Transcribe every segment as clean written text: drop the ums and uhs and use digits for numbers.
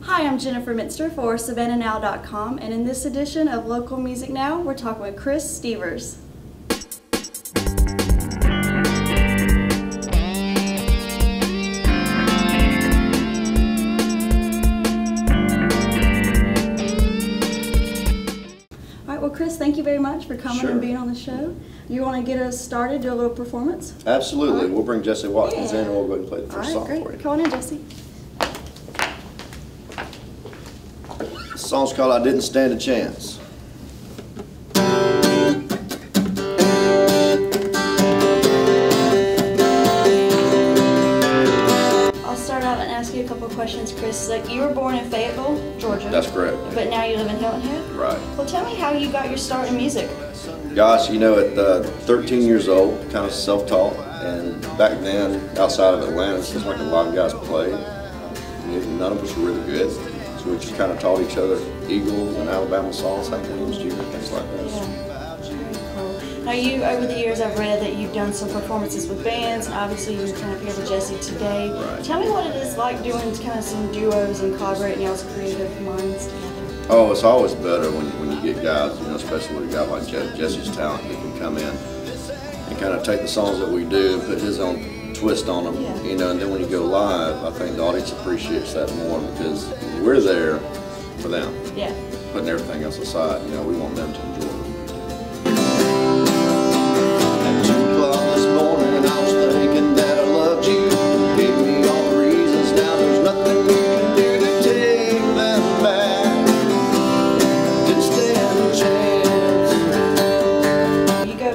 Hi, I'm Jennifer Minster for SavannahNow.com, and in this edition of Local Music Now, we're talking with Chris Stevers. All right, well, Chris, thank you very much for coming and being on the show. You want to get us started, do a little performance? Absolutely. We'll bring Jesse Watkins in and we'll go ahead and play the first song great. for you. Come on in, Jesse. The song's called I Didn't Stand a Chance. I'll start out and ask you a couple of questions, Chris. Like, you were born in Fayetteville, Georgia. That's correct. But now you live in Hilton Head? Right. Well, tell me how you got your start in music. Gosh, you know, at 13 years old, kind of self-taught, and back then, outside of Atlanta, it seems like a lot of guys played. None of us were really good, so we just kind of taught each other Eagles and Alabama songs, St. Williams Jr., things like that. Yeah, very cool. Now, over the years, I've read that you've done some performances with bands, and obviously you're kind of here with Jesse today. Right. Tell me what it is like doing kind of some duos and collaborating y'all's creative minds together. Oh, it's always better when you get guys, you know, especially with a guy like Jesse's talent, that can come in and kind of take the songs that we do and put his own twist on them, you know, and then when you go live, I think the audience appreciates that more because we're there for them. Yeah. Putting everything else aside, you know, we want them to enjoy it. At 2 o'clock this morning, I was thinking that I loved you. Gave me all the reasons, now there's nothing you can do to take them back. Didn't stand a chance. You go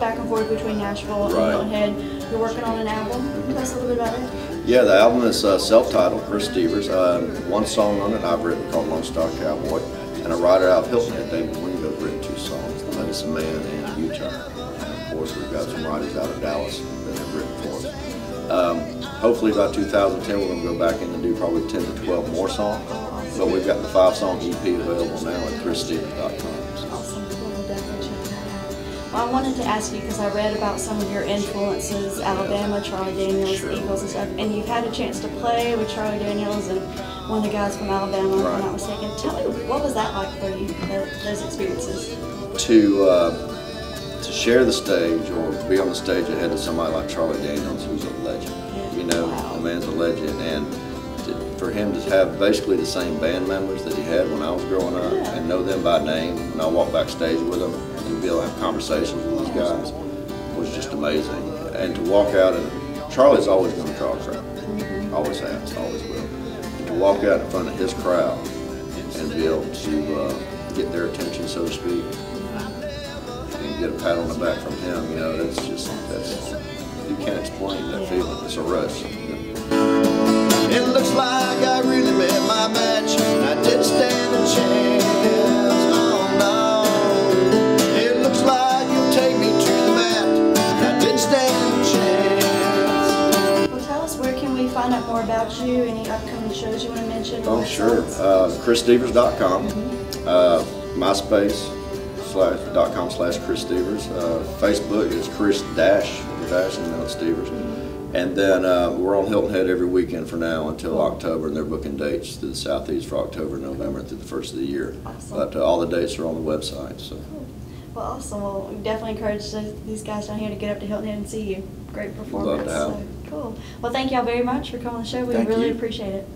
back and forth between Nashville and Hilton Head. You're working on an album. Tell us a little bit about it. Yeah, the album is self-titled, Chris Stevers. One song on it I've written called Lone Star Cowboy, and a writer out of Hilton Head, David Wingo, have written 2 songs, The Medicine Man and Utah. And of course, we've got some writers out of Dallas that have written for us. Hopefully by 2010 we're going to go back in and do probably 10 to 12 more songs, but we've got the 5-song EP available now at chrisstevers.com. Awesome, we'll definitely check that out. Well, I wanted to ask you, because I read about some of your influences, Alabama, Charlie Daniels, Eagles and stuff, and you've had a chance to play with Charlie Daniels and one of the guys from Alabama, if I'm not mistaken. Tell me, what was that like for you, those experiences? To share the stage or be on the stage ahead of somebody like Charlie Daniels, who's a legend. You know, the man's a legend, and for him to have basically the same band members that he had when I was growing up and know them by name, and I walk backstage with them and be able to have conversations with these guys was just amazing. And to walk out, and Charlie's always going to draw a crowd, always has, always will. And to walk out in front of his crowd and be able to get their attention, so to speak, and get a pat on the back from him, you know, that's you can't explain that feeling. It's a rush. It looks like I really made my match. I didn't stand a chance. Oh no. It looks like you'll take me to the mat. I didn't stand a chance. Well, tell us, where can we find out more about you? Any upcoming shows you want to mention? Oh, sure. chrisstevers.com. MySpace.com/Chris Stevers. Facebook is Chris Dash and then it's Stevers. And then we're on Hilton Head every weekend for now until October, and they're booking dates to the Southeast for October, November, through the first of the year. Awesome. But all the dates are on the website. So. Cool. Well, awesome. Well, we definitely encourage these guys down here to get up to Hilton Head and see you. Great performance. Love to have them. Cool. Well, thank y'all very much for coming on the show. We really appreciate it.